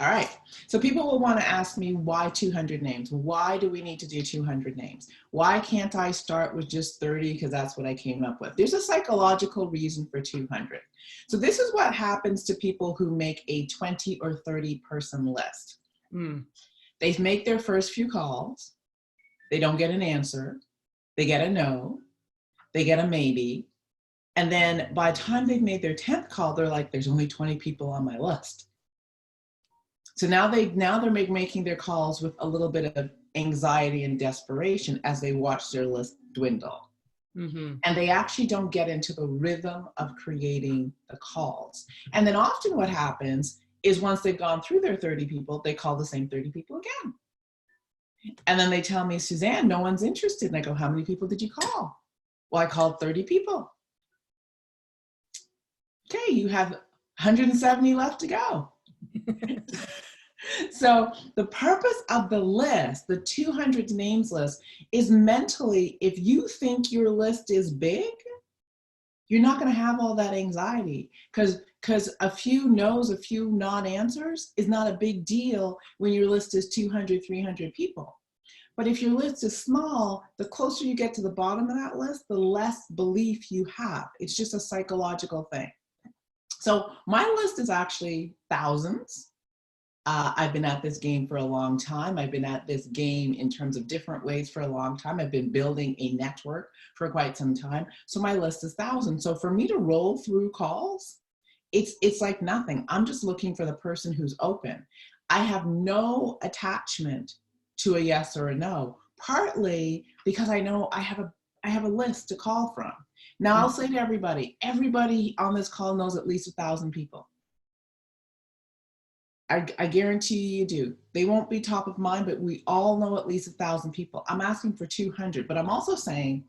All right. So people will want to ask me, why 200 names? Why do we need to do 200 names? Why can't I start with just 30? Because that's what I came up with. There's a psychological reason for 200. So this is what happens to people who make a 20 or 30 person list. They make their first few calls. They don't get an answer. They get a no. They get a maybe. And then by the time they've made their 10th call, they're like, there's only 20 people on my list. So now they're making their calls with a little bit of anxiety and desperation as they watch their list dwindle. And they actually don't get into the rhythm of creating the calls. And then often what happens is once they've gone through their 30 people, they call the same 30 people again. And then they tell me, Suzanne, no one's interested. And I go, how many people did you call? Well, I called 30 people. Okay, you have 170 left to go. So the purpose of the list, the 200 names list, is mentally, if you think your list is big, you're not going to have all that anxiety, because a few no's, a few non-answers is not a big deal when your list is 200, 300 people. But if your list is small, the closer you get to the bottom of that list, the less belief you have. It's just a psychological thing. So my list is actually thousands. I've been at this game for a long time. I've been at this game in terms of different ways for a long time. I've been building a network for quite some time. So my list is thousands. So for me to roll through calls, it's like nothing. I'm just looking for the person who's open. I have no attachment to a yes or a no, partly because I know I have a list to call from. Now I'll say to everybody on this call knows at least 1,000 people. I guarantee you do. They won't be top of mind, but we all know at least 1,000 people. I'm asking for 200, but I'm also saying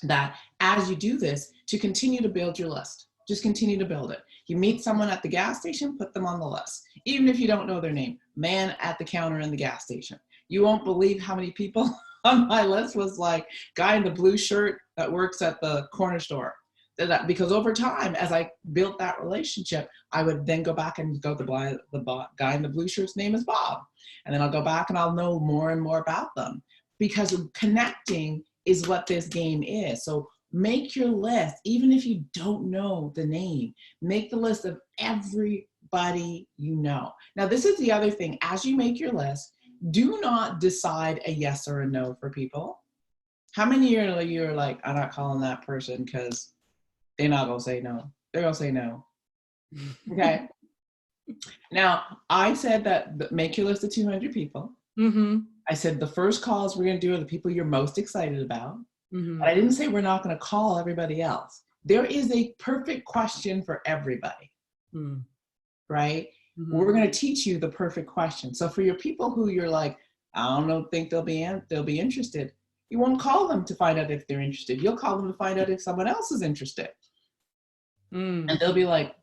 that as you do this, to continue to build your list, just continue to build it. You meet someone at the gas station, put them on the list. Even if you don't know their name, man at the counter in the gas station. You won't believe how many people on my list was like guy in the blue shirt that works at the corner store. Because over time, as I built that relationship, I would then go back and go, the guy in the blue shirt's name is Bob. And then I'll go back and I'll know more and more about them, because connecting is what this game is. So make your list, even if you don't know the name, make the list of everybody you know. Now, this is the other thing. As you make your list, do not decide a yes or a no for people. How many of you are like, I'm not calling that person because they're not going to say no. They're going to say no. Okay. Now, I said that make your list of 200 people. I said the first calls we're going to do are the people you're most excited about. But I didn't say we're not going to call everybody else. There is a perfect question for everybody. Right? We're going to teach you the perfect question. So for your people who you're like, I don't think they'll be interested, you won't call them to find out if they're interested. You'll call them to find out if someone else is interested. And they'll be like,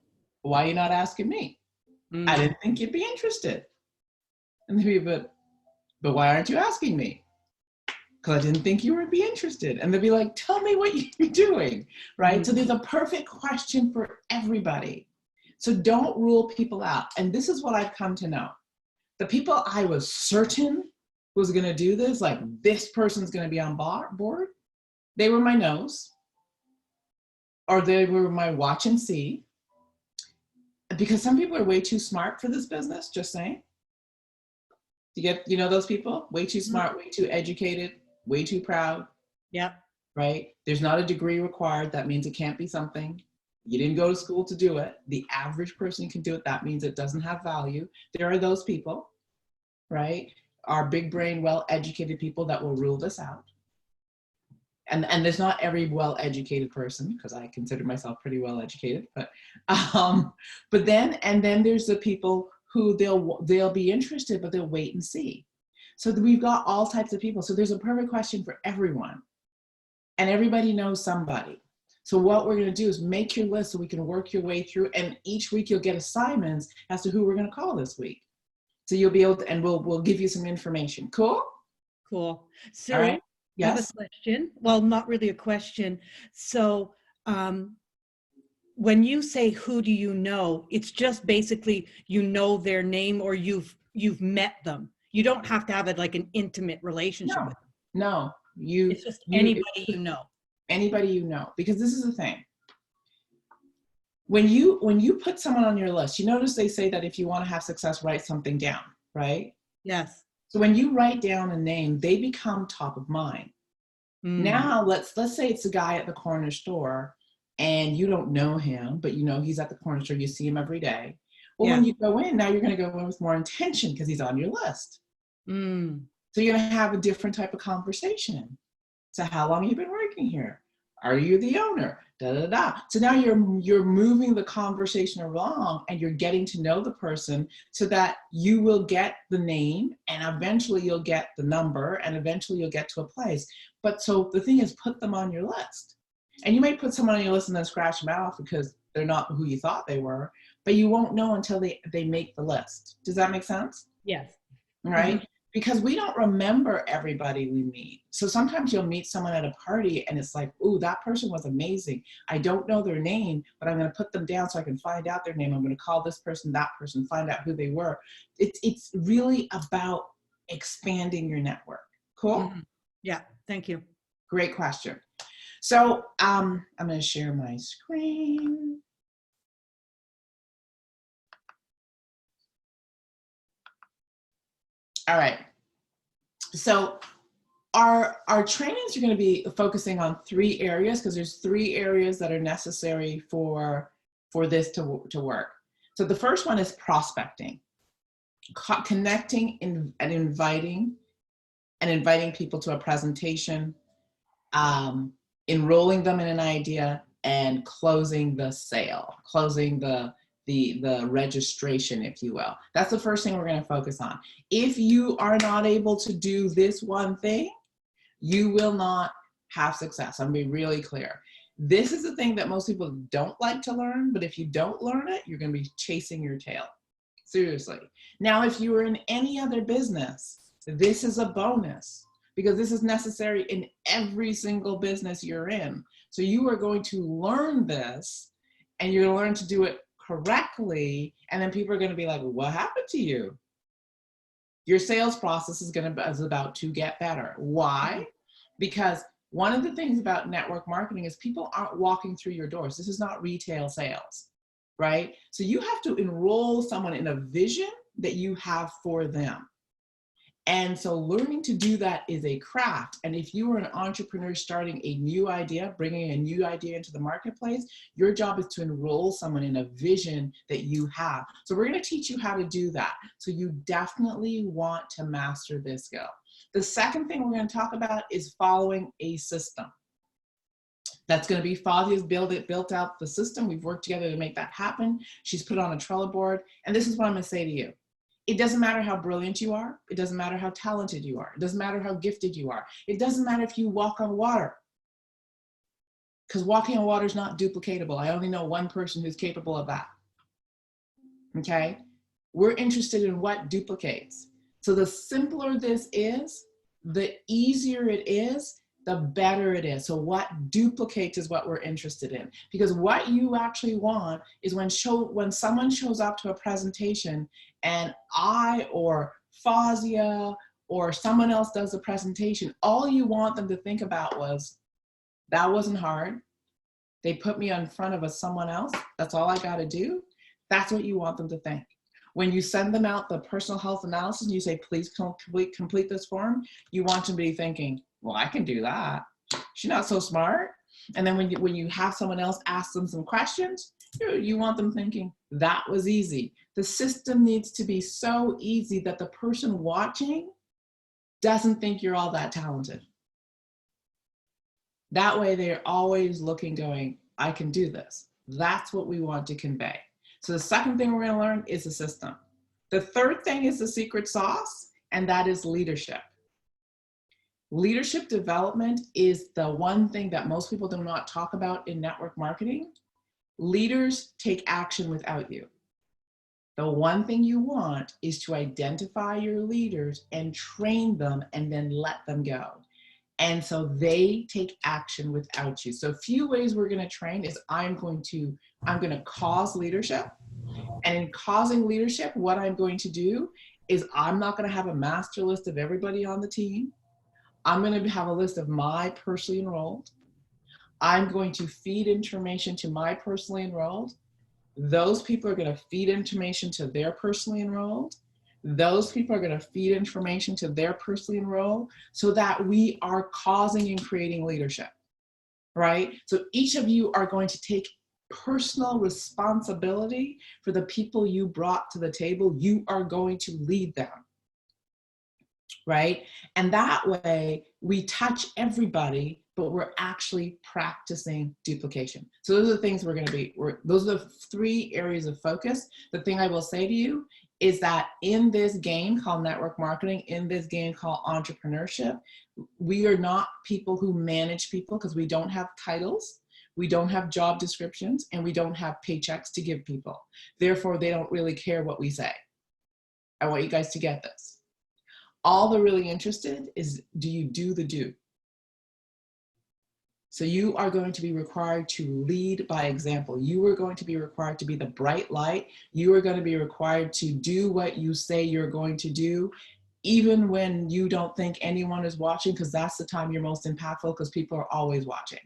why are you not asking me? I didn't think you'd be interested. And they'll be, but why aren't you asking me? Because I didn't think you would be interested. And they'll be like, tell me what you're doing, right? So there's a perfect question for everybody. So don't rule people out. And this is what I've come to know. The people I was certain was going to do this, like this person's going to be on board, they were my no's, or they were my watch and see. Because some people are way too smart for this business, just saying. You know those people? Way too smart, way too educated, way too proud. Yep. Right? There's not a degree required. That means it can't be something. You didn't go to school to do it. The average person can do it. That means it doesn't have value. There are those people, right? Our big brain, well-educated people that will rule this out. And there's not every well-educated person, because I consider myself pretty well-educated, but then there's the people who they'll be interested, but they'll wait and see. So we've got all types of people. So there's a perfect question for everyone, and everybody knows somebody. So what we're going to do is make your list so we can work your way through, and each week you'll get assignments as to who we're going to call this week. So you'll be able to, and we'll give you some information. Cool? Cool. So all right. Yes. I have a question. Well, not really a question. So when you say who do you know, it's just basically you know their name or you've met them. You don't have to have it like an intimate relationship No, with them. no, It's just you, anybody you know. anybody you know, because this is the thing. When you put someone on your list, you notice they say that if you want to have success, write something down, right? Yes. So when you write down a name, they become top of mind. Mm. Now let's say it's a guy at the corner store and you don't know him, but you know he's at the corner store, you see him every day. Well, when Yeah. you go in, now you're going to go in with more intention because he's on your list. Mm. So you're going to have a different type of conversation. So how long have you been working here? Are you the owner? Da, da, da. So now you're moving the conversation along and you're getting to know the person so that you will get the name and eventually you'll get the number and eventually you'll get to a place. But so the thing is, put them on your list. And you may put someone on your list and then scratch them out because they're not who you thought they were, but you won't know until they make the list. Does that make sense? Yes. Right? Mhm. Because we don't remember everybody we meet. So sometimes you'll meet someone at a party and it's like, ooh, that person was amazing. I don't know their name, but I'm going to put them down so I can find out their name. I'm going to call this person, that person, find out who they were. It's really about expanding your network. Cool? Mhm. Yeah. Thank you. Great question. So I'm going to share my screen. All right. So our trainings are going to be focusing on 3 areas because there's 3 areas that are necessary for this to work. So the first one is prospecting, connecting and inviting people to a presentation, enrolling them in an idea, and closing the sale, closing the registration, if you will. That's the first thing we're going to focus on. If you are not able to do this one thing, you will not have success. I'm being really clear. This is the thing that most people don't like to learn, but if you don't learn it, you're going to be chasing your tail. Seriously. Now, if you were in any other business, this is a bonus because this is necessary in every single business you're in. So you are going to learn this and you're going to learn to do it correctly. And then people are going to be like, what happened to you? Your sales process is about to get better. Why? Because one of the things about network marketing is people aren't walking through your doors. This is not retail sales, right? So you have to enroll someone in a vision that you have for them. And so learning to do that is a craft. And if you are an entrepreneur starting a new idea, bringing a new idea into the marketplace, your job is to enroll someone in a vision that you have. So we're going to teach you how to do that. So you definitely want to master this skill. The second thing we're going to talk about is following a system. That's going to be Fazia's built out the system. We've worked together to make that happen. She's put it on a Trello board. And this is what I'm going to say to you. It doesn't matter how brilliant you are. It doesn't matter how talented you are. It doesn't matter how gifted you are. It doesn't matter if you walk on water. Because walking on water is not duplicatable. I only know one person who's capable of that. Okay? We're interested in what duplicates. So the simpler this is, the easier it is, the better it is. So what duplicates is what we're interested in. Because what you actually want is when someone shows up to a presentation and I or Fazia or someone else does a presentation, all you want them to think about was, that wasn't hard. They put me in front of someone else. That's all I got to do. That's what you want them to think. When you send them out the personal health analysis and you say, please complete this form, you want them to be thinking, well, I can do that. She's not so smart. And then when you have someone else ask them some questions, you want them thinking, that was easy. The system needs to be so easy that the person watching doesn't think you're all that talented. That way they're always looking, going, I can do this. That's what we want to convey. So the second thing we're going to learn is the system. The third thing is the secret sauce, and that is leadership. Leadership development is the one thing that most people do not talk about in network marketing. Leaders take action without you. The one thing you want is to identify your leaders and train them and then let them go. And so they take action without you. So a few ways we're going to train is I'm going to cause leadership. And in causing leadership, what I'm going to do is I'm not going to have a master list of everybody on the team. I'm going to have a list of my personally enrolled. I'm going to feed information to my personally enrolled. Those people are going to feed information to their personally enrolled. Those people are going to feed information to their personally enrolled, so that we are causing and creating leadership, right? So each of you are going to take personal responsibility for the people you brought to the table. You are going to lead them, right? And that way we touch everybody, but we're actually practicing duplication. So those are the things we're going to be, those are the 3 areas of focus. The thing I will say to you is that in this game called network marketing, in this game called entrepreneurship, we are not people who manage people, because we don't have titles, we don't have job descriptions, and we don't have paychecks to give people. Therefore, they don't really care what we say. I want you guys to get this. All they're really interested is, do you do the do? So you are going to be required to lead by example. You are going to be required to be the bright light. You are going to be required to do what you say you're going to do, even when you don't think anyone is watching, because that's the time you're most impactful, because people are always watching.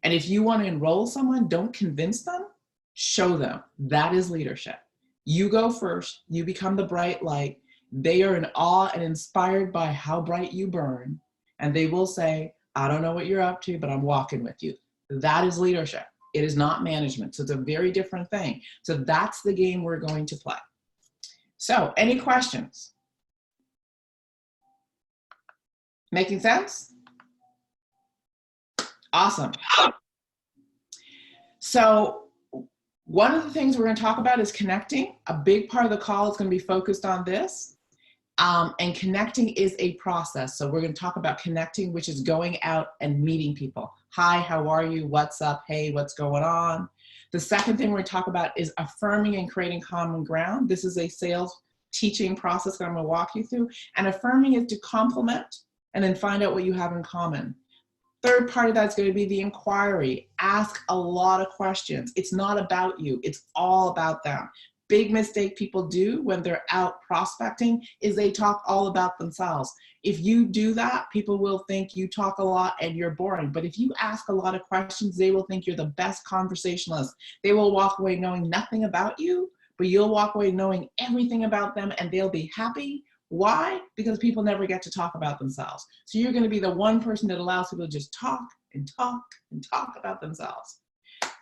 And if you want to enroll someone, don't convince them, show them. That is leadership. You go first, you become the bright light. They are in awe and inspired by how bright you burn. And they will say, I don't know what you're up to, but I'm walking with you. That is leadership. It is not management. So it's a very different thing. So that's the game we're going to play. So any questions? Making sense? Awesome. So one of the things we're going to talk about is connecting. A big part of the call is going to be focused on this. And connecting is a process. So we're going to talk about connecting, which is going out and meeting people. Hi, how are you? What's up? Hey, what's going on? The second thing we're going to talk about is affirming and creating common ground. This is a sales teaching process that I'm going to walk you through. And affirming is to complement and then find out what you have in common. Third part of that is going to be the inquiry. Ask a lot of questions. It's not about you. It's all about them. Big mistake people do when they're out prospecting is they talk all about themselves. If you do that, people will think you talk a lot and you're boring. But if you ask a lot of questions, they will think you're the best conversationalist. They will walk away knowing nothing about you, but you'll walk away knowing everything about them, and they'll be happy. Why? Because people never get to talk about themselves. So you're going to be the one person that allows people to just talk and talk and talk about themselves.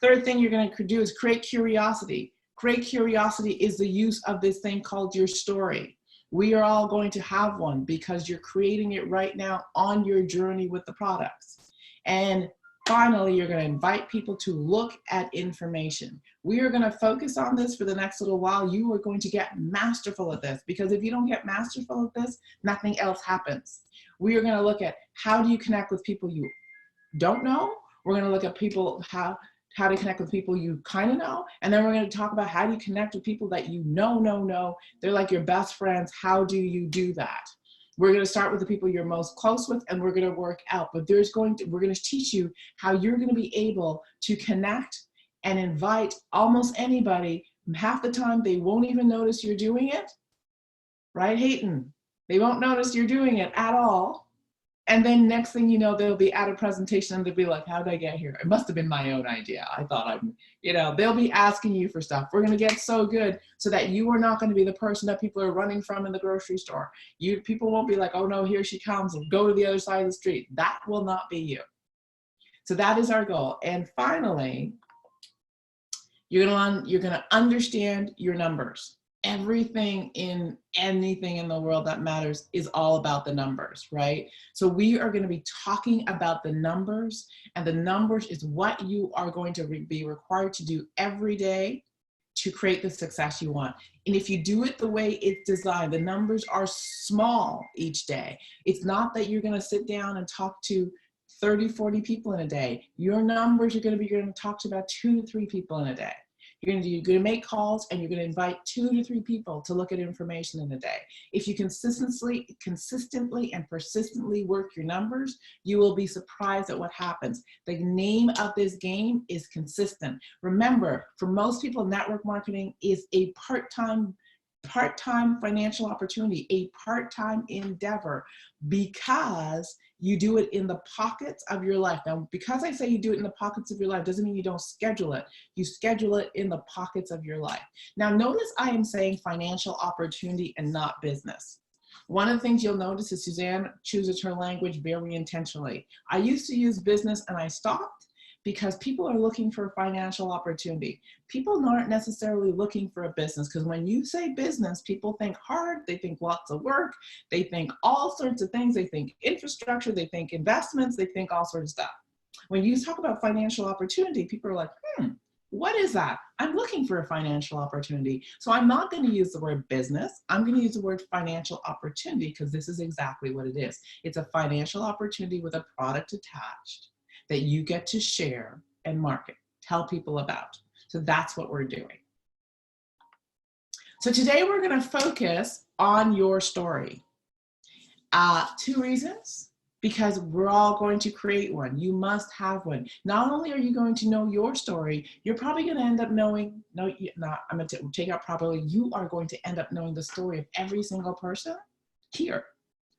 Third thing you're going to do is create curiosity. Create curiosity is the use of this thing called your story. We are all going to have one because you're creating it right now on your journey with the products. And finally, you're going to invite people to look at information. We are going to focus on this for the next little while. You are going to get masterful at this, because if you don't get masterful at this, nothing else happens. We are going to look at how do you connect with people you don't know. We're going to look at people, how to connect with people you kind of know. And then we're going to talk about how do you connect with people that you know. They're like your best friends. How do you do that? We're going to start with the people you're most close with, and we're going to work out. But we're going to teach you how you're going to be able to connect and invite almost anybody. Half the time, they won't even notice you're doing it. Right, Hayden? They won't notice you're doing it at all. And then next thing you know, they'll be at a presentation and they'll be like, how did I get here? It must have been my own idea. I thought they'll be asking you for stuff. We're going to get so good so that you are not going to be the person that people are running from in the grocery store. People won't be like, oh no, here she comes, and go to the other side of the street. That will not be you. So that is our goal. And finally, you're going to understand your numbers. Everything in anything in the world that matters is all about the numbers, right? So we are going to be talking about the numbers, and the numbers is what you are going to be required to do every day to create the success you want. And if you do it the way it's designed, the numbers are small each day. It's not that you're going to sit down and talk to 30, 40 people in a day. Your numbers are going to be, you're going to talk to about 2 to 3 people in a day. You're going to make calls, and you're going to invite 2 to 3 people to look at information in a day. If you consistently and persistently work your numbers, you will be surprised at what happens. The name of this game is consistent. Remember, for most people, network marketing is a part-time financial opportunity, a part-time endeavor, because you do it in the pockets of your life. Now, because I say you do it in the pockets of your life doesn't mean you don't schedule it. You schedule it in the pockets of your life. Now, notice I am saying financial opportunity and not business. One of the things you'll notice is Suzanne chooses her language very intentionally. I used to use business and I stopped, because people are looking for financial opportunity. People aren't necessarily looking for a business, because when you say business, people think hard, they think lots of work, they think all sorts of things, they think infrastructure, they think investments, they think all sorts of stuff. When you talk about financial opportunity, people are like, what is that? I'm looking for a financial opportunity. So I'm not going to use the word business. I'm going to use the word financial opportunity, because this is exactly what it is. It's a financial opportunity with a product attached that you get to share and market, tell people about. So that's what we're doing. So today we're going to focus on your story. 2 reasons, because we're all going to create one. You must have one. Not only are you going to know your story, you're probably going to end up knowing, I'm going to take out properly, you are going to end up knowing the story of every single person here.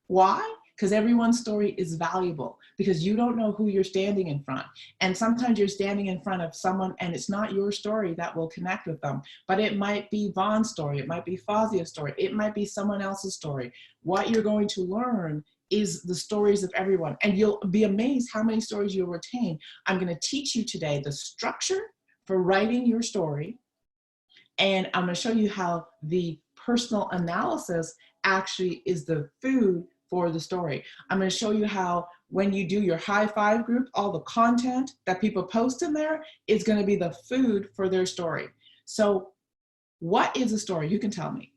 Why? Because everyone's story is valuable, because you don't know who you're standing in front. And sometimes you're standing in front of someone and it's not your story that will connect with them, but it might be Vaughn's story, it might be Fazia's story, it might be someone else's story. What you're going to learn is the stories of everyone, and you'll be amazed how many stories you'll retain. I'm going to teach you today the structure for writing your story, and I'm going to show you how the personal analysis actually is the food for the story. I'm going to show you how, when you do your high five group, all the content that people post in there is going to be the food for their story. So what is a story? You can tell me.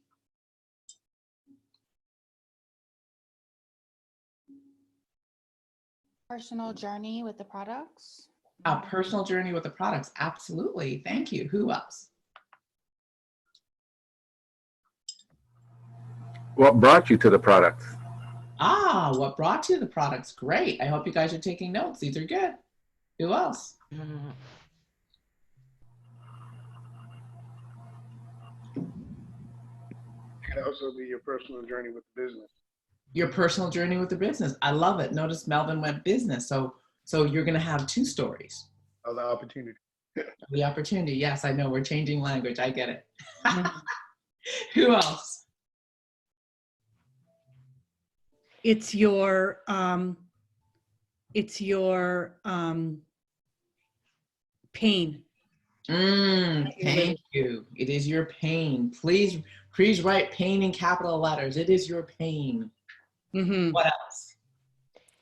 Personal journey with the products. A personal journey with the products. Absolutely. Thank you. Who else? What brought you to the products? What brought you the products? Great. I hope you guys are taking notes. These are good. Who else? It can also be your personal journey with the business. Your personal journey with the business. I love it. Notice Melvin went business. So you're going to have 2 stories. Oh, the opportunity. The opportunity. Yes, I know. We're changing language. I get it. Who else? It's your pain. Thank you. It is your pain. Please write pain in capital letters. It is your pain. Mm-hmm. What else?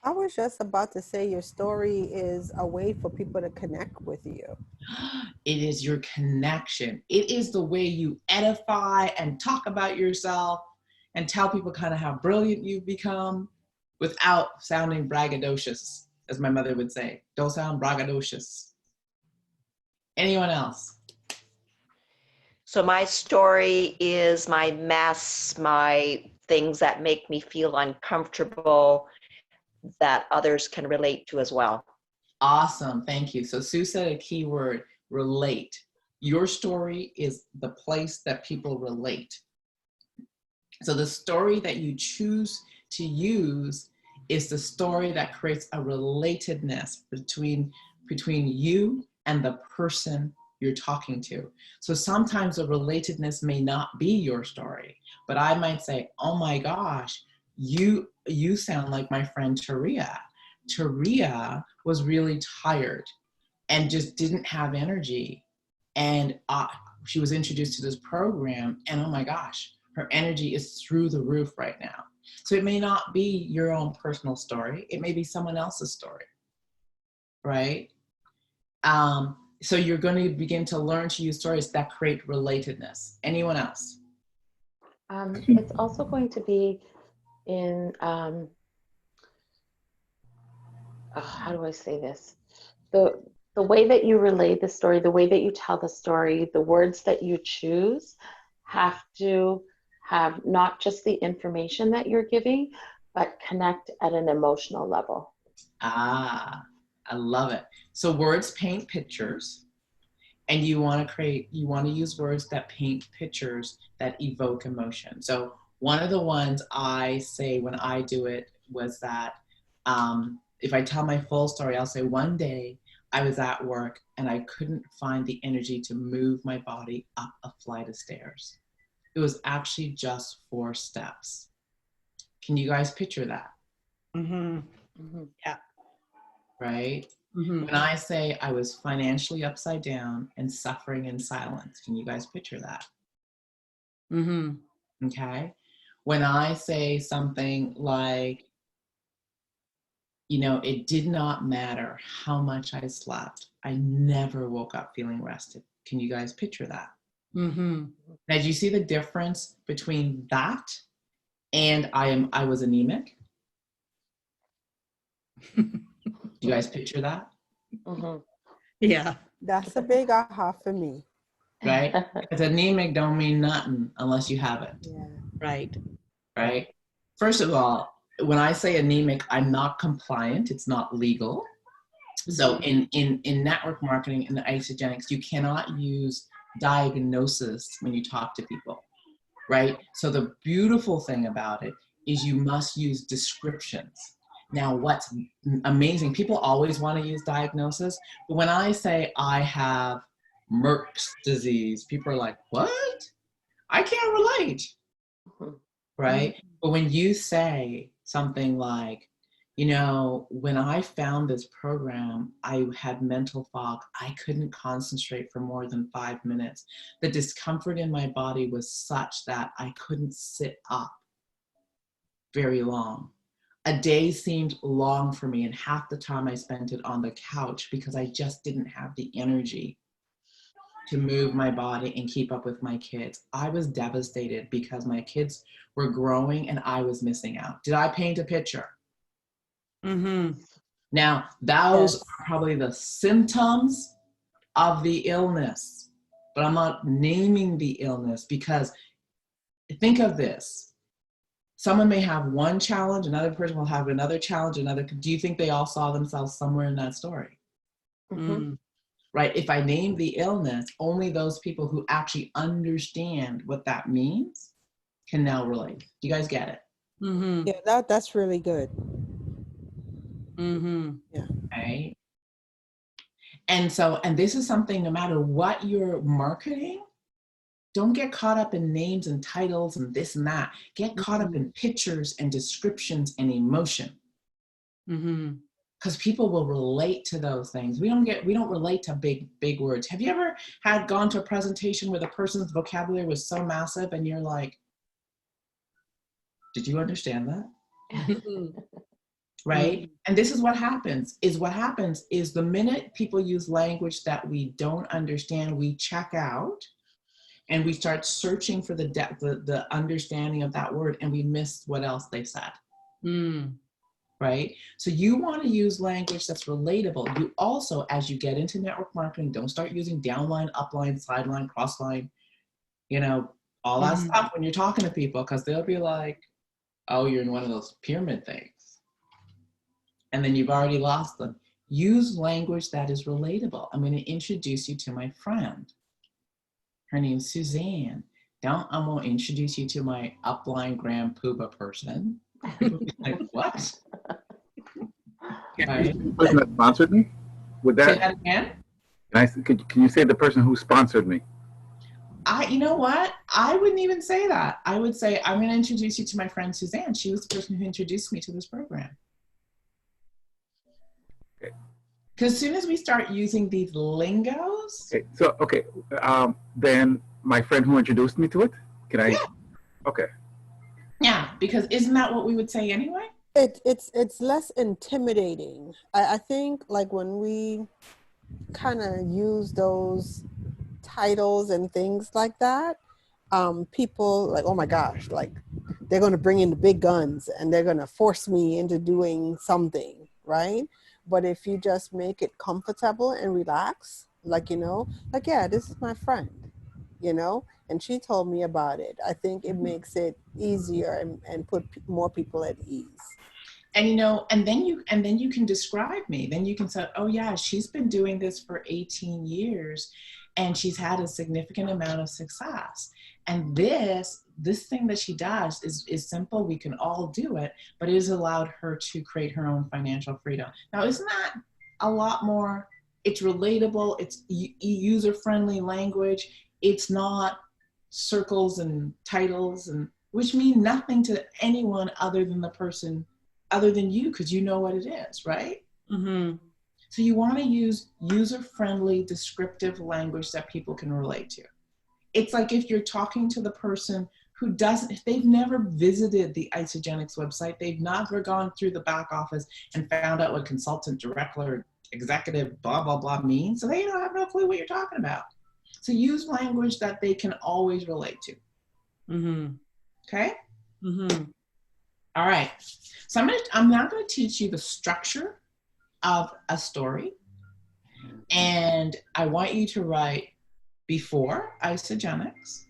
I was just about to say your story is a way for people to connect with you. It is your connection. It is the way you edify and talk about yourself and tell people kind of how brilliant you've become without sounding braggadocious, as my mother would say. Don't sound braggadocious. Anyone else? So my story is my mess, my things that make me feel uncomfortable, that others can relate to as well. Awesome, thank you. So Sue said a key word, relate. Your story is the place that people relate. So the story that you choose to use is the story that creates a relatedness between you and the person you're talking to. So sometimes the relatedness may not be your story, but I might say, oh my gosh, you sound like my friend Taria. Taria was really tired and just didn't have energy. And she was introduced to this program, and oh my gosh, her energy is through the roof right now. So it may not be your own personal story. It may be someone else's story, right? So you're going to begin to learn to use stories that create relatedness. Anyone else? It's also going to be in, how do I say this? the way that you relay the story, the way that you tell the story, the words that you choose have to have not just the information that you're giving, but connect at an emotional level. Ah, I love it. So words paint pictures, and you want to use words that paint pictures that evoke emotion. So one of the ones I say when I do it was that if I tell my full story, I'll say one day I was at work and I couldn't find the energy to move my body up a flight of stairs. It was actually just 4 steps. Can you guys picture that? Mm-hmm. Mhm. Right? Mm-hmm. When I say I was financially upside down and suffering in silence, can you guys picture that? Mm-hmm. Okay. When I say something like, you know, it did not matter how much I slept, I never woke up feeling rested. Can you guys picture that? Mm-hmm. Now, do you see the difference between that and I was anemic? Do you guys picture that? Mhm. Yeah. That's a big aha for me. Right? Because anemic don't mean nothing unless you have it. Yeah. Right. Right? First of all, when I say anemic, I'm not compliant. It's not legal. So in network marketing and the isogenics, you cannot use diagnosis when you talk to people, right? So the beautiful thing about it is you must use descriptions. Now, what's amazing, people always want to use diagnosis, but when I say I have Merck's disease, people are like, what? I can't relate, Mhm. right? But when you say something like, you know, when I found this program, I had mental fog. I couldn't concentrate for more than 5 minutes. The discomfort in my body was such that I couldn't sit up very long. A day seemed long for me, and half the time I spent it on the couch because I just didn't have the energy to move my body and keep up with my kids. I was devastated because my kids were growing and I was missing out. Did I paint a picture? Mm-hmm. Now, those Yes. are probably the symptoms of the illness, but I'm not naming the illness because think of this. Someone may have one challenge, another person will have another challenge, do you think they all saw themselves somewhere in that story? Mhm. Right? If I name the illness, only those people who actually understand what that means can now relate. Do you guys get it? Mm-hmm. Yeah, that's really good. Mm-hmm. Right? And so, and this is something, no matter what you're marketing, don't get caught up in names and titles and this and that. Get caught up in pictures and descriptions and emotion. Mm-hmm. Because people will relate to those things. We don't relate to big words. Have you ever gone to a presentation where the person's vocabulary was so massive and you're like, did you understand that? Mm-hmm. Right? And this is what happens is the minute people use language that we don't understand, we check out and we start searching for the depth, the understanding of that word, and we miss what else they said. Mm. Right? So you want to use language that's relatable. You also, as you get into network marketing, don't start using downline, upline, sideline, crossline, you know, all that stuff when you're talking to people, because they'll be like, oh, you're in one of those pyramid things. And then you've already lost them. Use language that is relatable. I'm going to introduce you to my friend. Her name's Suzanne. I'm going to introduce you to my upline Grand Poobah person. Like, what? Right. The person that sponsored me? Would Say that, that again? can you say the person who sponsored me? You know what? I wouldn't even say that. I would say, I'm going to introduce you to my friend Suzanne. She was the person who introduced me to this program. Because as soon as we start using these lingos, Okay, then my friend who introduced me to it, can I? Yeah. Okay. yeah, because isn't that what we would say anyway? It's less intimidating. I think like when we kind of use those titles and things like that, people like, oh my gosh, like they're going to bring in the big guns and they're going to force me into doing something, right? But if you just make it comfortable and relax, like, you know, like, yeah, this is my friend, you know, and she told me about it. I think it makes it easier and put more people at ease. And you know, and then you can describe me. Then you can say, oh yeah, she's been doing this for 18 years and she's had a significant amount of success. And this thing that she does is simple. We can all do it, but it has allowed her to create her own financial freedom. Now, isn't that a lot more? It's relatable. It's user-friendly language. It's not circles and titles, and which mean nothing to anyone other than the person, other than you, because you know what it is, right? Mm-hmm. So you want to use user-friendly, descriptive language that people can relate to. It's like if you're talking to the person who doesn't, if they've never visited the Isagenix website, they've never gone through the back office and found out what consultant, director, executive, blah, blah, blah means. So they don't have no clue what you're talking about. So use language that they can always relate to. Mm-hmm. Okay? Mm-hmm. All right. So I'm now going to teach you the structure of a story. And I want you to write before Isagenix.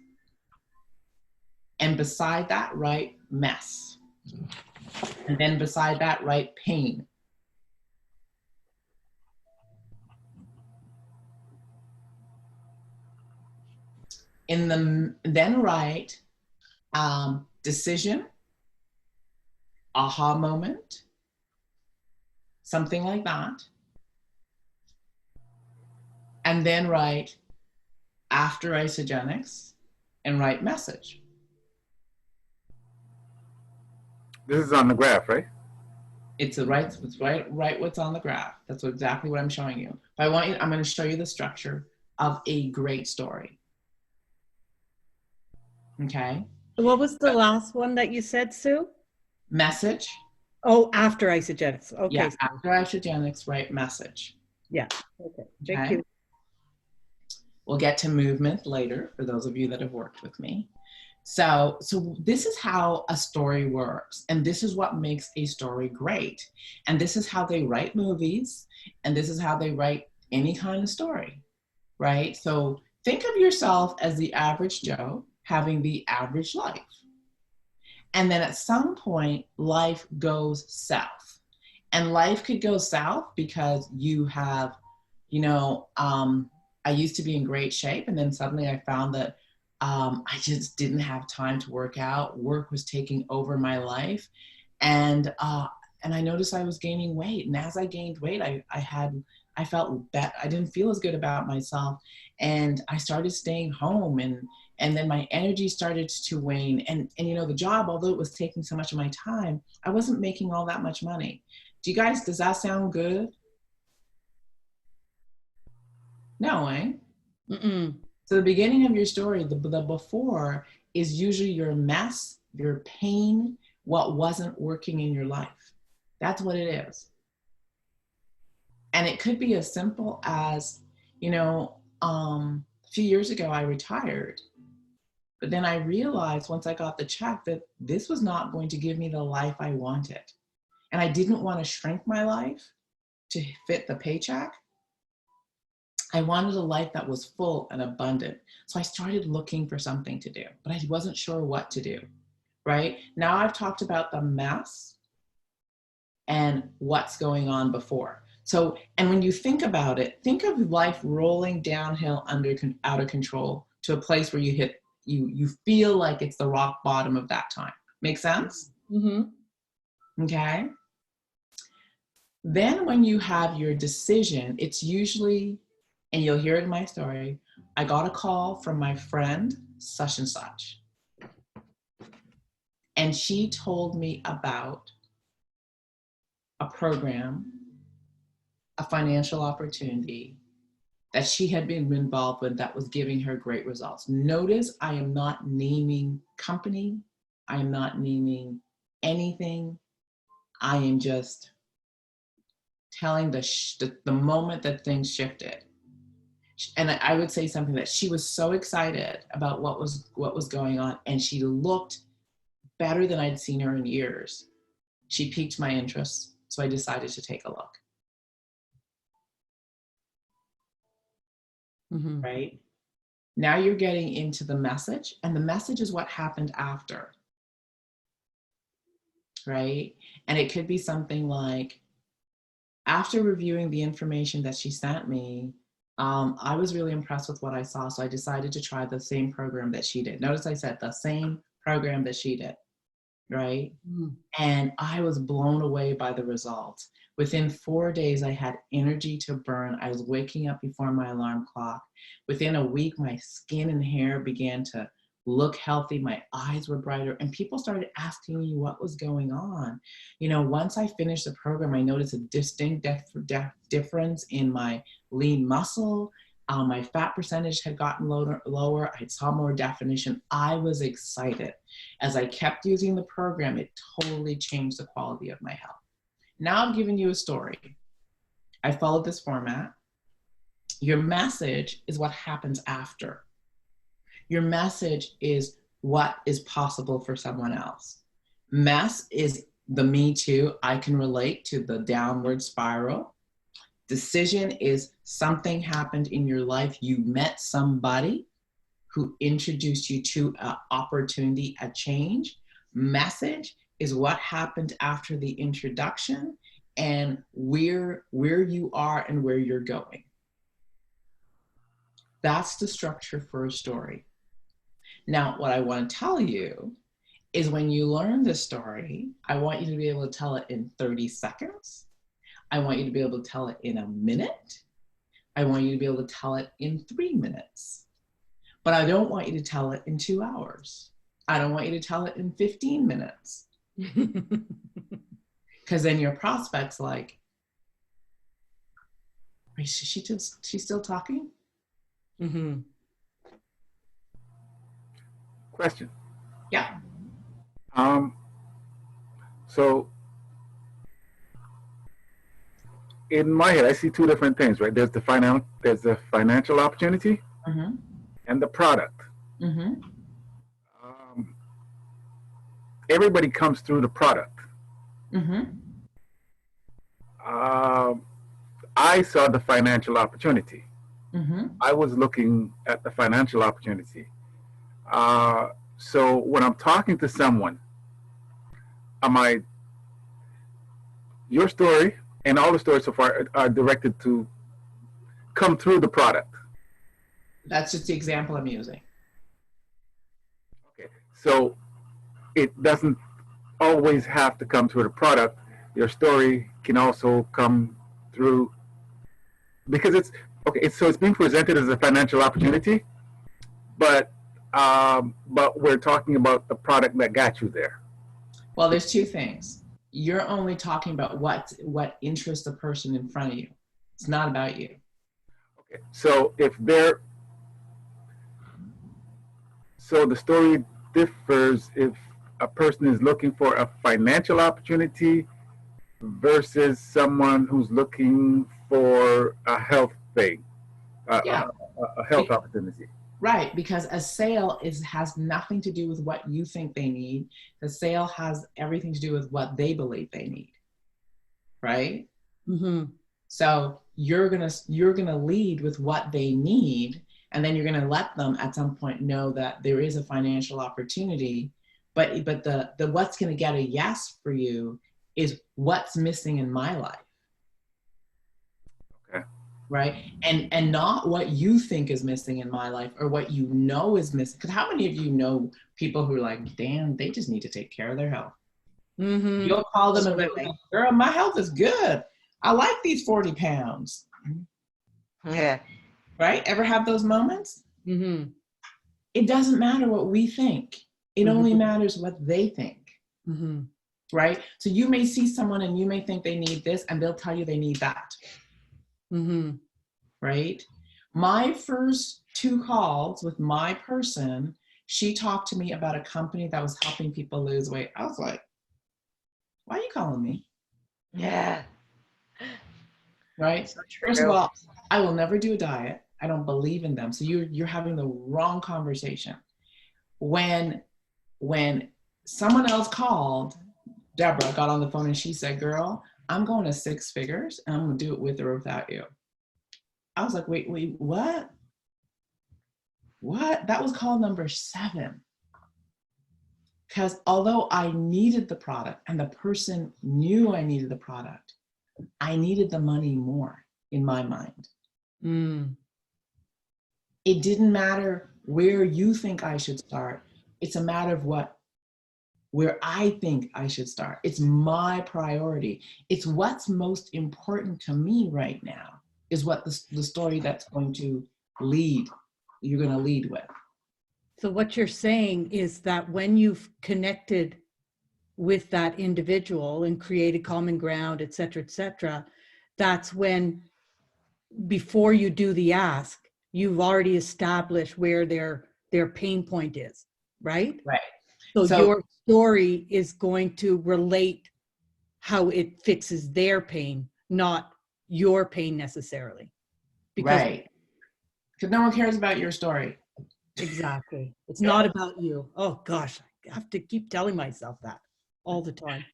And beside that, write mess. And then beside that, write pain. Then write decision, aha moment, something like that. And then write after Isagenix and write message. This is on the graph, right? It's right what's on the graph. That's exactly what I'm showing you. But I'm going to show you the structure of a great story. Okay? What was the last one that you said, Sue? Message. Oh, after Isagenix. Okay. Yeah, after Isagenix, write message. Yeah. Okay. Thank Okay? you. We'll get to movement later for those of you that have worked with me. So this is how a story works, and this is what makes a story great. And this is how they write movies, and this is how they write any kind of story, right? So think of yourself as the average Joe having the average life. And then at some point, life goes south. And life could go south because you have, you know, I used to be in great shape, and then suddenly I found that I just didn't have time to work out. Work was taking over my life, and I noticed I was gaining weight. And as I gained weight, I felt that I didn't feel as good about myself, and I started staying home, and then my energy started to wane. And you know, the job, although it was taking so much of my time, I wasn't making all that much money. Does that sound good? No, eh? Mm-mm. So the beginning of your story, the before is usually your mess, your pain, what wasn't working in your life. That's what it is. And it could be as simple as, you know, a few years ago I retired, but then I realized once I got the check that this was not going to give me the life I wanted. And I didn't want to shrink my life to fit the paycheck. I wanted a life that was full and abundant. So I started looking for something to do, but I wasn't sure what to do, right? Now I've talked about the mess and what's going on before. So, and when you think about it, think of life rolling downhill out of control to a place where you feel like it's the rock bottom of that time. Make sense? Mm-hmm. Okay. Then when you have your decision, it's usually, and you'll hear it in my story, I got a call from my friend, such and such. And she told me about a program, a financial opportunity that she had been involved with that was giving her great results. Notice I am not naming company. I am not naming anything. I am just telling the moment that things shifted. And I would say something that she was so excited about what was going on, and she looked better than I'd seen her in years. She piqued my interest, so I decided to take a look. Mhm. right? Now you're getting into the message, and the message is what happened after, right? And it could be something like, after reviewing the information that she sent me, I was really impressed with what I saw, so I decided to try the same program that she did. Notice I said the same program that she did, right? Mhm. And I was blown away by the results. Within 4 days, I had energy to burn. I was waking up before my alarm clock. Within a week, my skin and hair began to look healthy. My eyes were brighter, and people started asking me what was going on. You know, once I finished the program, I noticed a distinct difference in my lean muscle. My fat percentage had gotten lower. I saw more definition. I was excited. As I kept using the program, it totally changed the quality of my health. Now I'm giving you a story. I followed this format. Your message is what happens after. Your message is what is possible for someone else. Mess is the me too. I can relate to the downward spiral. Decision is something happened in your life. You met somebody who introduced you to an opportunity, a change. Message is what happened after the introduction and where you are and where you're going. That's the structure for a story. Now, what I want to tell you is when you learn this story, I want you to be able to tell it in 30 seconds. I want you to be able to tell it in a minute. I want you to be able to tell it in 3 minutes. But I don't want you to tell it in 2 hours. I don't want you to tell it in 15 minutes. Because then your prospect's like, is she still talking? Mhm. Question. Yeah. So in my head, I see two different things, right? There's the financial opportunity Mm-hmm. and the product. Mm-hmm. Everybody comes through the product. Mm-hmm. I saw the financial opportunity. Mm-hmm. I was looking at the financial opportunity. So when I'm talking to someone, your story and all the stories so far are directed to come through the product. That's just the example I'm using. Okay. So it doesn't always have to come through the product. Your story can also come through because it's okay. So it's being presented as a financial opportunity, but we're talking about the product that got you there. Well, there's two things. You're only talking about what interests the person in front of you. It's not about you. Okay. So so the story differs if a person is looking for a financial opportunity versus someone who's looking for a health thing, Yeah. a health opportunity. Right, because a sale has nothing to do with what you think they need. The sale has everything to do with what they believe they need. Right? Mhm. So you're gonna lead with what they need, and then you're gonna let them at some point know that there is a financial opportunity. But the what's gonna get a yes for you is what's missing in my life. Okay. Right? And not what you think is missing in my life or what you know is missing. Because how many of you know people who are like, damn, they just need to take care of their health? Mhm. You'll call them and be Absolutely. like, girl, my health is good. I like these 40 pounds. Yeah. Right? Ever have those moments? Mhm. It doesn't matter what we think. It only Mhm. matters what they think. Mhm. Right? So you may see someone and you may think they need this and they'll tell you they need that. Mhm. Right? My first 2 calls with my person, she talked to me about a company that was helping people lose weight. I was like, why are you calling me? Yeah. Right? So First of true. all, I will never do a diet. I don't believe in them. So you're having the wrong conversation. When someone else called, Deborah got on the phone and she said, girl, I'm going to 6 figures and I'm gonna do it with or without you. I was like, wait, what? what? That was call number 7. Because although I needed the product and the person knew I needed the product, I needed the money more in my mind. Mm. It didn't matter where you think I should start. It's a matter of where I think I should start. It's my priority. It's what's most important to me right now is what the story that's going to you're going to lead with. So what you're saying is that when you've connected with that individual and created common ground, et cetera, that's when, before you do the ask, you've already established where their pain point is, right? Right. So So- your story is going to relate how it fixes their pain, not your pain necessarily. Right. Because no one cares about your story. Exactly. It's not about you. Oh gosh, I have to keep telling myself that all the time.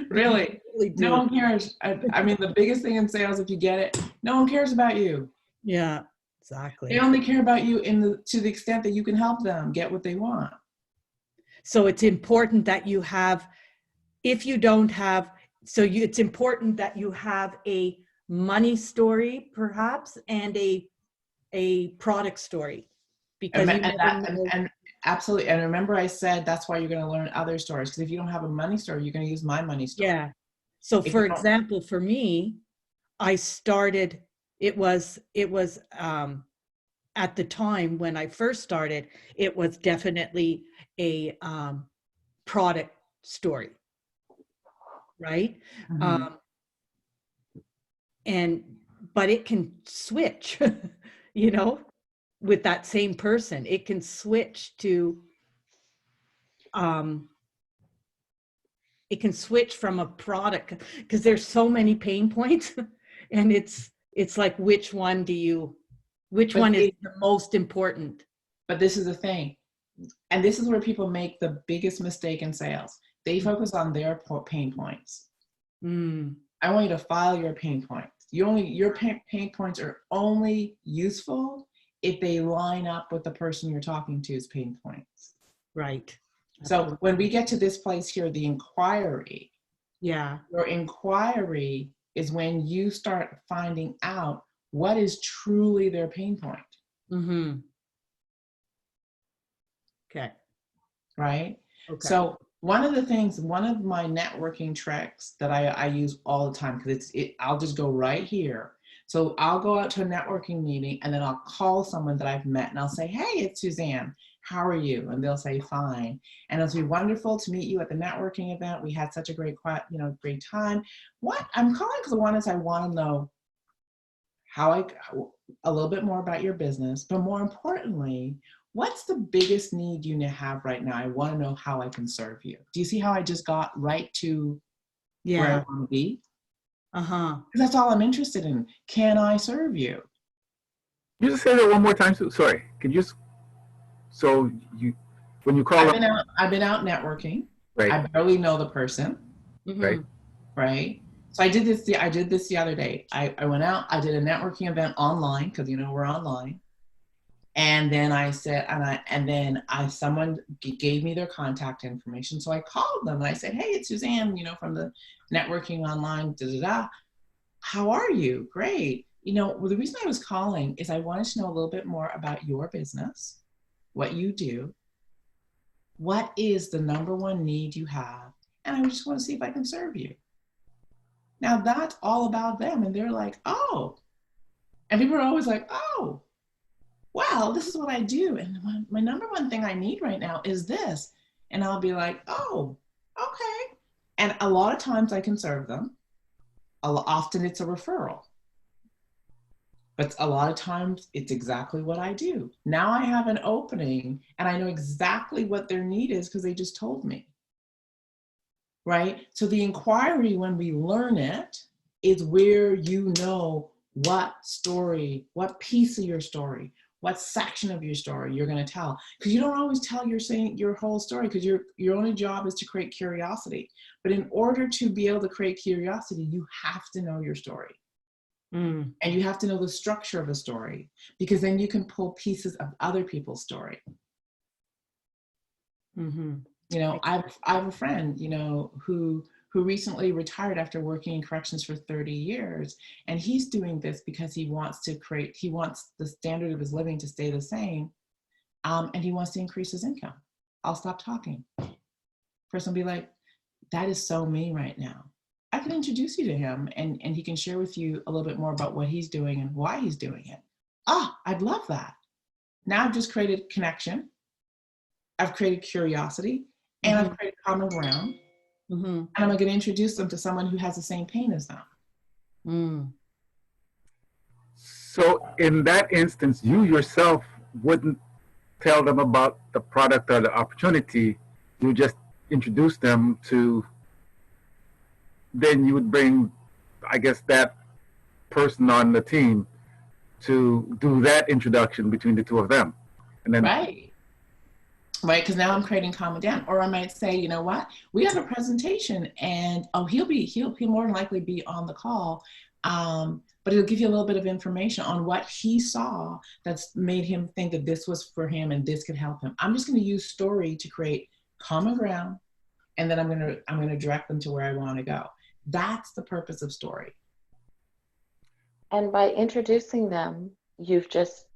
Really. Really do. No one cares. I mean, the biggest thing in sales, if you get it, no one cares about you. Yeah, exactly. They only care about you to the extent that you can help them get what they want. So it's important that you have, if you don't have, it's important that you have a money story perhaps and a product story, because you never know. And absolutely. And remember I said, that's why you're going to learn other stories. Because if you don't have a money story, you're going to use my money story. Yeah. So If for you don't- example, for me, I started, it was at the time when I first started, it was definitely a product story, right? Mhm. But it can switch, you know, with that same person. It can switch to, it can switch from a product, because there's so many pain points, and it's like, which one But is the most important? But this is the thing. And this is where people make the biggest mistake in sales. They focus on their pain points. Mm, I want you to file your pain points. Your pain points are only useful if they line up with the person you're talking to's pain points. right. So when we get to this place here, the inquiry, Yeah. your inquiry is when you start finding out what is truly their pain point, Mm-hmm. Okay. right? Okay. So one of my networking tricks that I use all the time, because I'll just go right here. So I'll go out to a networking meeting and then I'll call someone that I've met and I'll say, hey, it's Suzanne. How are you? And they'll say, fine. And it'll be wonderful to meet you at the networking event. We had such a great time. What I'm calling because I want to know a little bit more about your business, but more importantly, what's the biggest need you have right now? I want to know how I can serve you. Do you see how I just got right to where I Yeah. want to be? Uh-huh. Because that's all I'm interested in. Can I serve you? You just say that one more time, Sue. Sorry. Can you just, so you, when you call I've been out networking. right, I barely know the person, Mhm. Right. right? So I did this the other day. I went out, I did a networking event online, because we're online. And then I said, someone gave me their contact information. So I called them and I said, hey, it's Suzanne, from the networking online, How are you? Great. Well, the reason I was calling is I wanted to know a little bit more about your business, what you do, what is the number one need you have, and I just want to see if I can serve you. Now that's all about them. And they're like, oh, and people are always like, oh, well, this is what I do. And my number one thing I need right now is this. And I'll be like, oh, okay. And a lot of times I can serve them. Often it's a referral. But a lot of times it's exactly what I do. Now I have an opening and I know exactly what their need is because they just told me. Right? So the inquiry, when we learn it, is where you know what story, what piece of your story, what section of your story you're going to tell. Because you don't always tell your whole story, because your only job is to create curiosity. But in order to be able to create curiosity, you have to know your story. Mm. And you have to know the structure of a story, because then you can pull pieces of other people's story. Mm-hmm. You know, I have a friend, you know, who recently retired after working in corrections for 30 years. And he's doing this because he wants the standard of his living to stay the same. And he wants to increase his income. I'll stop talking. Person will be like, that is so me right now. I can introduce you to him, and he can share with you a little bit more about what he's doing and why he's doing it. I'd love that. Now I've just created connection. I've created curiosity, and I've created common ground. Mm-hmm. And I'm going to introduce them to someone who has the same pain as them. Mm. So in that instance, you yourself wouldn't tell them about the product or the opportunity. You just introduce them to, then you would bring, I guess, that person on the team to do that introduction between the two of them. And then Right, because now I'm creating common ground. Or I might say, you know what, we have a presentation, and he'll more than likely be on the call, but it'll give you a little bit of information on what he saw that's made him think that this was for him and this could help him. I'm just going to use story to create common ground, and then I'm going to direct them to where I want to go. That's the purpose of story. And by introducing them, you've just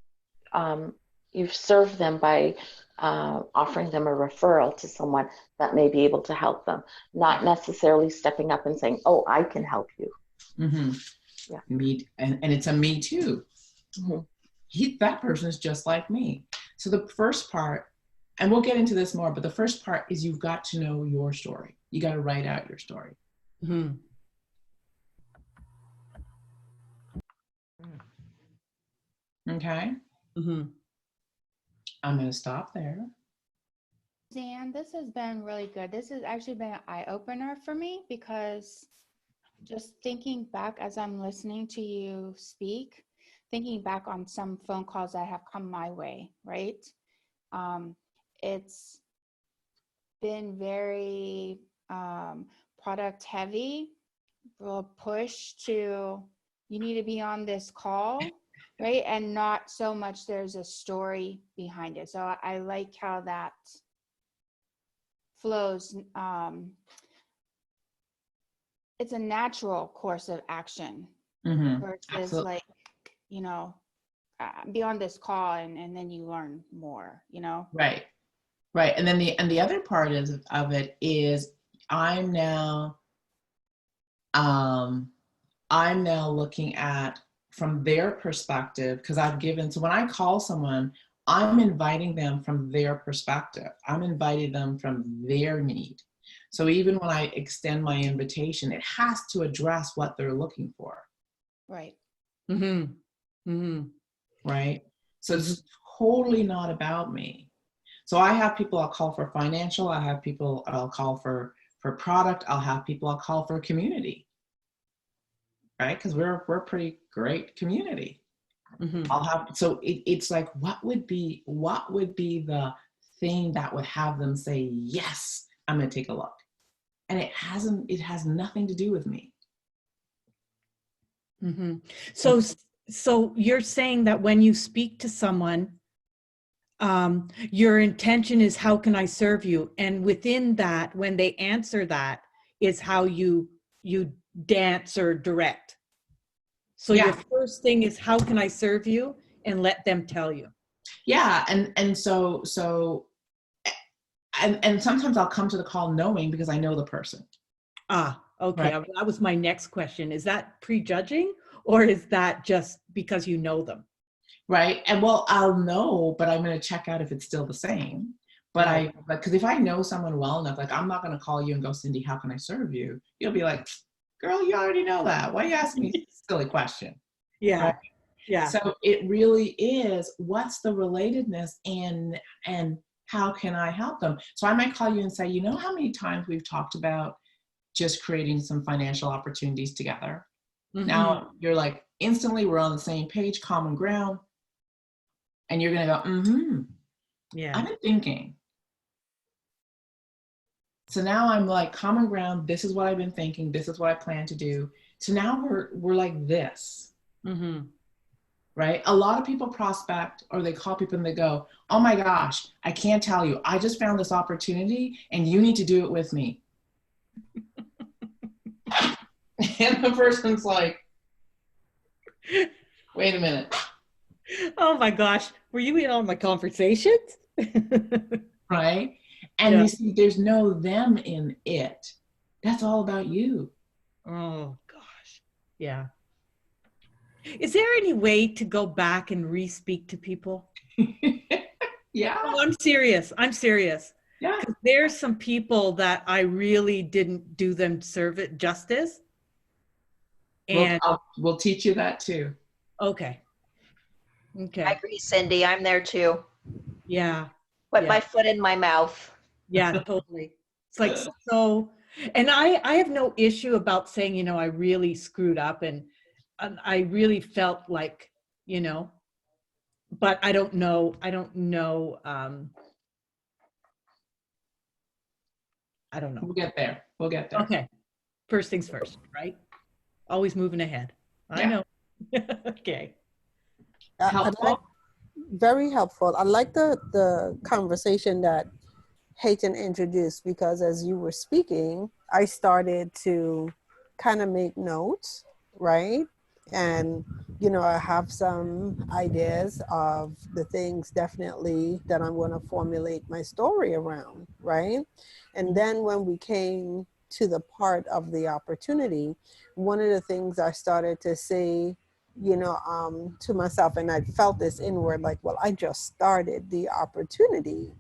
you've served them by offering them a referral to someone that may be able to help them, not necessarily stepping up and saying, "Oh, I can help you." Mm-hmm. Yeah. Me, and it's a me too. Mm-hmm. That person is just like me. So the first part, and we'll get into this more, but the first part is you've got to know your story. You got to write out your story. Mm-hmm. Okay. Mm-hmm. I'm going to stop there. Zan, this has been really good. This has actually been an eye-opener for me, because just thinking back as I'm listening to you speak, thinking back on some phone calls that have come my way, right? It's been very product heavy, real push to, you need to be on this call, right? And not so much there's a story behind it. So I like how that flows. It's a natural course of action versus Absolutely. like, you know, be on this call and then you learn more, you know? Right. And then the other part of it is I'm now looking at from their perspective, because so when I call someone, I'm inviting them from their perspective. I'm inviting them from their need. So even when I extend my invitation, it has to address what they're looking for. Right. Mm-hmm. Mm-hmm. Right. So it's totally not about me. So I have people I'll call for financial. I have people I'll call for product. I'll have people I'll call for community. Right? Because we're a pretty great community. Mm-hmm. So it's like, what would be the thing that would have them say, yes, I'm going to take a look. And it has nothing to do with me. Mm-hmm. So you're saying that when you speak to someone, your intention is, how can I serve you? And within that, when they answer that, is how you dance or direct. So Yeah. your first thing is, how can I serve you? And let them tell you. Yeah. And so and sometimes I'll come to the call knowing, because I know the person. Okay. Right. That was my next question. Is that prejudging, or is that just because you know them? Right. And well, I'll know, but I'm going to check out if it's still the same. But because if I know someone well enough, like, I'm not going to call you and go, Cindy, how can I serve you? You'll be like, girl, you already know that. Why are you asking me a silly question? Yeah. Right? Yeah. So it really is, what's the relatedness and how can I help them? So I might call you and say, you know how many times we've talked about just creating some financial opportunities together? Mm-hmm. Now you're like, instantly we're on the same page, common ground. And you're going to go, Yeah. I've been thinking. So now I'm like, common ground, this is what I've been thinking. This is what I plan to do. So now we're like this. Mm-hmm. right? A lot of people prospect or they call people and they go, oh my gosh, I can't tell you. I just found this opportunity and you need to do it with me. And the person's like, wait a minute, Oh my gosh. Were you in on my conversations? right? And Yeah. you see, there's no them in it. That's all about you. Oh gosh. Yeah. Is there any way to go back and re-speak to people? Yeah, Oh, I'm serious. I'm serious. yeah. There's some people that I really didn't do them justice. And We'll teach you that too. okay. I Okay. agree, Cindy. I'm there too. Yeah. Put Yeah. my foot in my mouth. Yeah, totally. It's like so, and I have no issue about saying, you know, I really screwed up and I really felt like, you know, but I don't know. I don't know. I don't know. We'll get there. We'll get there. Okay. First things first, right? Always moving ahead. I Yeah. know. Okay. I Helpful? like, very helpful. I like the conversation that Hayden introduced, because as you were speaking, I started to kind of make notes, right? And, you know, I have some ideas of the things definitely that I'm going to formulate my story around, right? And then when we came to the part of the opportunity, one of the things I started to say, you know, to myself, and I felt this inward, like, well, I just started the opportunity,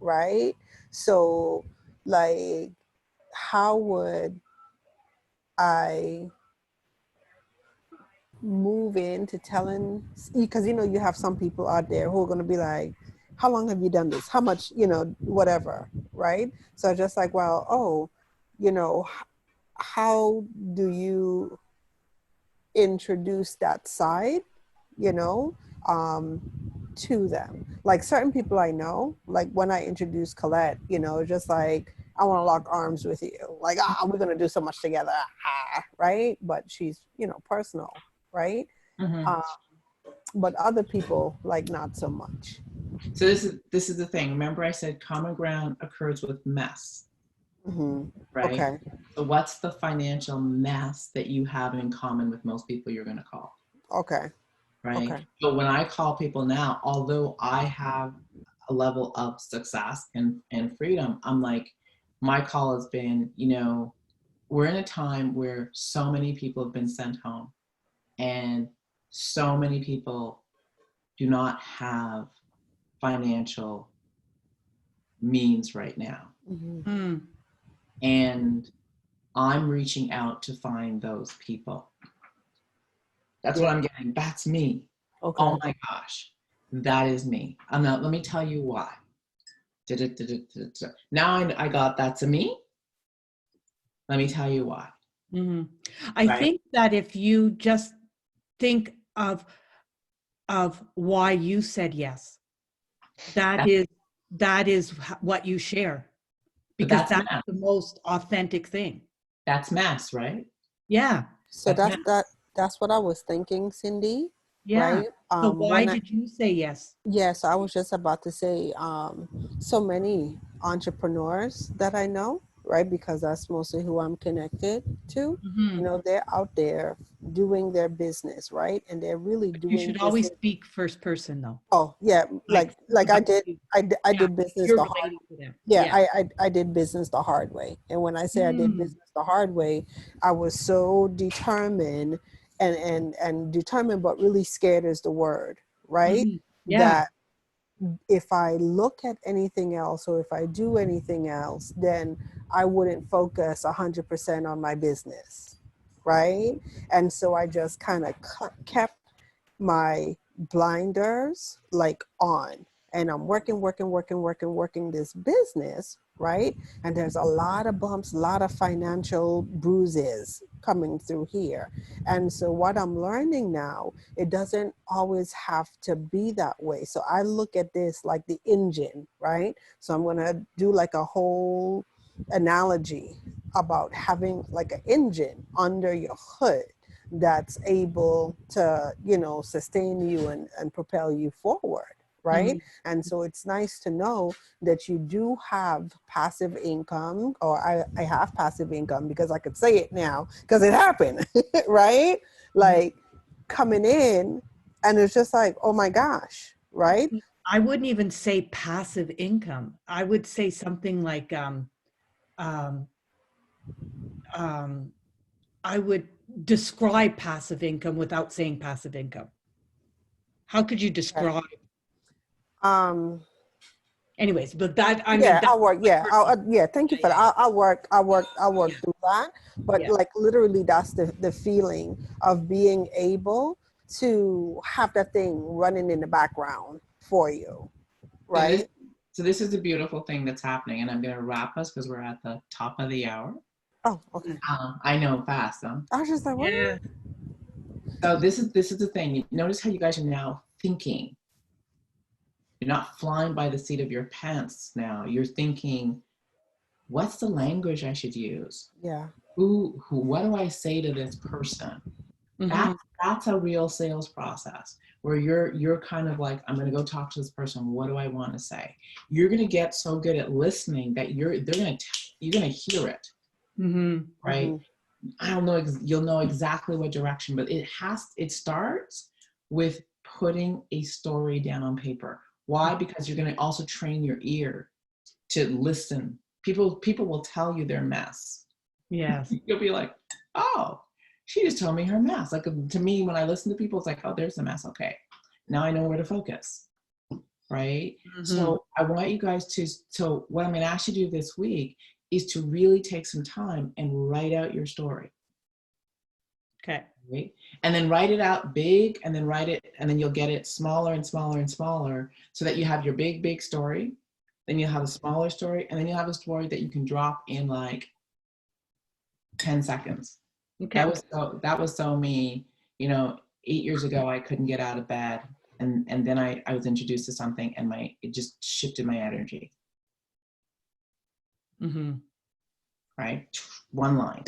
right? So, like, how would I move into telling, because, you know, you have some people out there who are going to be like, how long have you done this? How much, you know, whatever, right? So just like, well, oh, you know, how do you introduce that side, you know, to them? Like certain people I know, like when I introduced Colette, you know, just like, I want to lock arms with you. Like, we're going to do so much together, right? But she's, you know, personal, right? Mhm. But other people, like, not so much. So this is the thing. Remember I said common ground occurs with mess, Hmm. right? Okay. So what's the financial mess that you have in common with most people you're going to call, Okay. right? Okay. So when I call people now, although I have a level of success and freedom, I'm like, my call has been, you know, we're in a time where so many people have been sent home and so many people do not have financial means right now. Hmm. Hmm. And I'm reaching out to find those people. That's what I'm getting. That's me. Okay. Oh my gosh, that is me. I'm not, let me tell you why. Now I got that's a me. Let me tell you why. Mhm. I Right? think that if you just think of why you said yes, that That- is what you share, But because that's that's mass. the most authentic thing. That's mass, right? Yeah. So That's mass. that's what I was thinking, Cindy. Yeah. Right? So why When I, did you say yes? yes, I was just about to say, so many entrepreneurs that I know, right? Because that's mostly who I'm connected to. You Mhm. know, they're out there doing their business, right? And they're really You doing should always business. speak first person though. Oh, yeah, like I About did, you. I Yeah. did business You're the hard. relating to them. Yeah, Yeah. I did business the hard way. And when I say I did Mm. business the hard way, I was so determined and determined, but really scared is the word, right? Mhm. Yeah. That if I look at anything else or if I do anything else, then I wouldn't focus 100% on my business, right? And so I just kind of kept my blinders like on, and I'm working this business, right? And there's a lot of bumps, a lot of financial bruises coming through here. And so what I'm learning now, it doesn't always have to be that way. So I look at this like the engine, right? So I'm going to do like a whole analogy about having like an engine under your hood. that's able to, you know, sustain you and propel you forward, right? And so it's nice to know that you do have passive income, or I have passive income because I could say it now because it happened, right? Like coming in, and it's just like, oh my gosh, right? I wouldn't even say passive income. I would say something like, I would describe passive income without saying passive income. How could you describe? Anyways, but that, I mean, Yeah, that's I'll work. Yeah, yeah. Thank you for that. I'll work Yeah. through that. But Yeah. like literally, that's the feeling of being able to have that thing running in the background for you, right? So this is the beautiful thing that's happening, and I'm going to wrap us because we're at the top of the hour. Oh, okay. I know, fast, huh? I was just like, what? Yeah. So this is the thing. You notice how you guys are now thinking. You're not flying by the seat of your pants now. You're thinking, what's the language I should use? Yeah. What do I say to this person? That's a real sales process where you're kind of like, I'm going to go talk to this person. What do I want to say? You're going to get so good at listening that you're going to hear it. Right? I don't know. You'll know exactly what direction, but it starts with putting a story down on paper. Why? Because you're going to also train your ear to listen. People will tell you their mess. Yes. You'll be like, oh, she just told me her mess. Like to me, when I listen to people, it's like, oh, there's the mess. Okay, now I know where to focus. Right? So I want you guys so what I'm going to ask you to do this week is to really take some time and write out your story. Okay. Right? And then write it out big, and then and then you'll get it smaller and smaller and smaller so that you have your big story. Then you'll have a smaller story, and then you'll have a story that you can drop in like 10 seconds. Okay. That was so me. You know, 8 years ago, I couldn't get out of bed. And then I was introduced to something, and it just shifted my energy. Right? One line.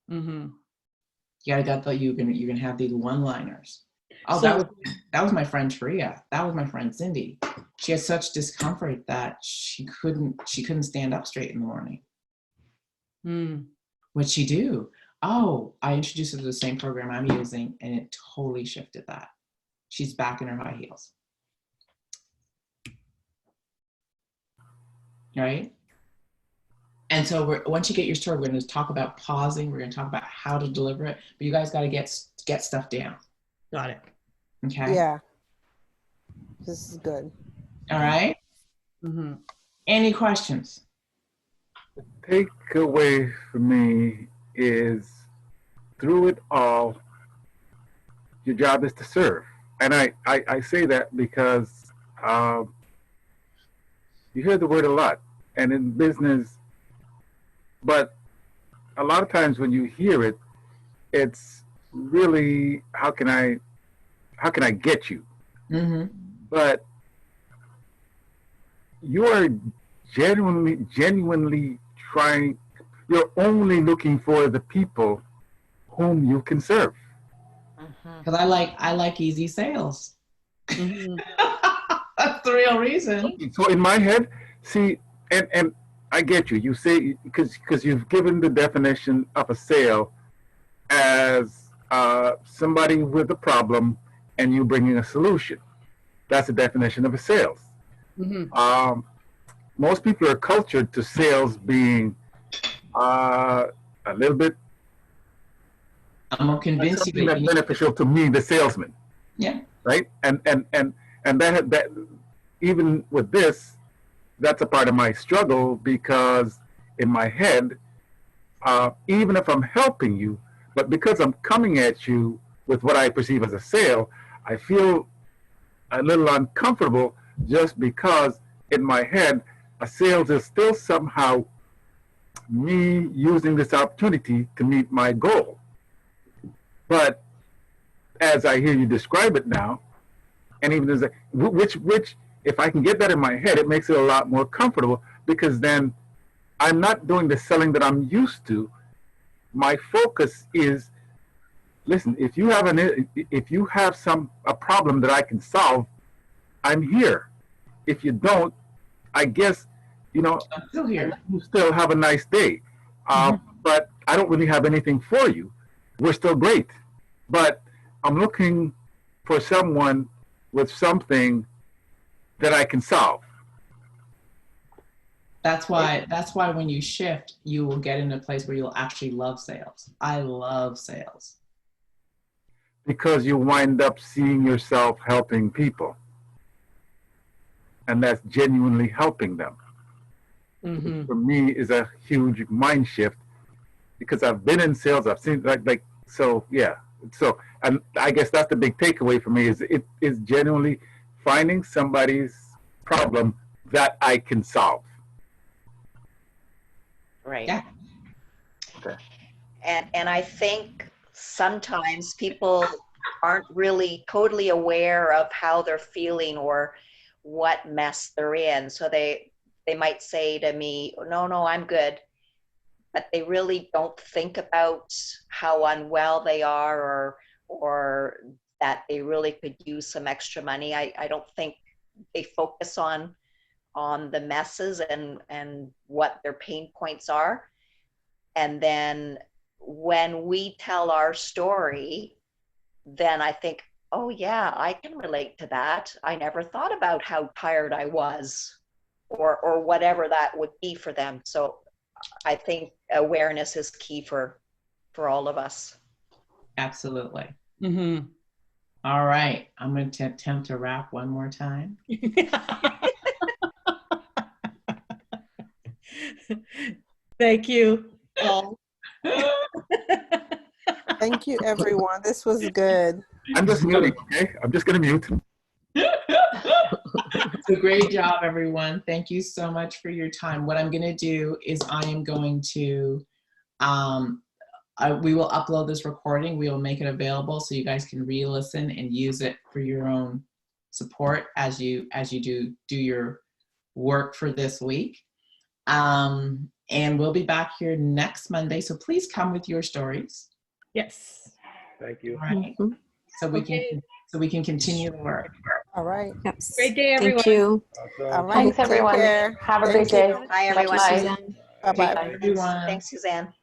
You gotta you're gonna have these one-liners. Oh, So- that was my friend Taria. That was my friend Cindy. She had such discomfort that she couldn't stand up straight in the morning. What'd she do? Oh, I introduced her to the same program I'm using, and it totally shifted that. She's back in her high heels. Right? And so once you get your story, we're going to talk about pausing. We're going to talk about how to deliver it. But you guys got to get stuff down. Got it. Okay? Yeah. This is good. All right? Any questions? The takeaway for me is through it all, your job is to serve. And I say that because you hear the word a lot. And in business, but a lot of times when you hear it, it's really, how can I get you? But you are genuinely trying, you're only looking for the people whom you can serve. Because I like easy sales. That's the real reason. So in my head, see, and I get you. You say, because you've given the definition of a sale as somebody with a problem and you bringing a solution. That's the definition of a sales. Most people are cultured to sales being a little bit. I'm gonna convince you that's beneficial to me, the salesman. Yeah. Right. And that even with this, that's a part of my struggle, because in my head, even if I'm helping you, but because I'm coming at you with what I perceive as a sale, I feel a little uncomfortable, just because in my head, a sales is still somehow me using this opportunity to meet my goal. But as I hear you describe it now, and even as which if I can get that in my head, it makes it a lot more comfortable, because then I'm not doing the selling that I'm used to. My focus is listen, if you have a problem that I can solve, I'm here. If you don't, I guess, I'm still here. you still have a nice day. But I don't really have anything for you. We're still great. But I'm looking for someone with something that I can solve. That's why when you shift, you will get in a place where you'll actually love sales. I love sales. Because you wind up seeing yourself helping people. And that's genuinely helping them. For me is a huge mind shift because I've been in sales. I've seen so yeah. So, and I guess that's the big takeaway for me is it is genuinely finding somebody's problem that I can solve. Right. Yeah. Okay. And I think sometimes people aren't really totally aware of how they're feeling or what mess they're in. So they might say to me, no, I'm good. But they really don't think about how unwell they are or that they really could use some extra money. I don't think they focus on the messes and what their pain points are. And then when we tell our story, then I think, oh yeah, I can relate to that. I never thought about how tired I was or whatever that would be for them. So I think awareness is key for all of us. Absolutely. All right. I'm going to attempt to wrap one more time. Thank you all. Thank you, everyone. This was good. I'm just muting, okay? I'm just going to mute. So great job, everyone. Thank you so much for your time. What I'm going to do is I am going to, we will upload this recording. We will make it available so you guys can re-listen and use it for your own support as you do your work for this week. And we'll be back here next Monday. So please come with your stories. Yes. Thank you. All right. So we can continue the work. All right. Yep. Great day, everyone. Thank you. Awesome. All right. Thanks, Take everyone. care. Have a Thank great day. you. Bye, everyone. Bye. Bye-bye. Everyone. Thanks, Suzanne.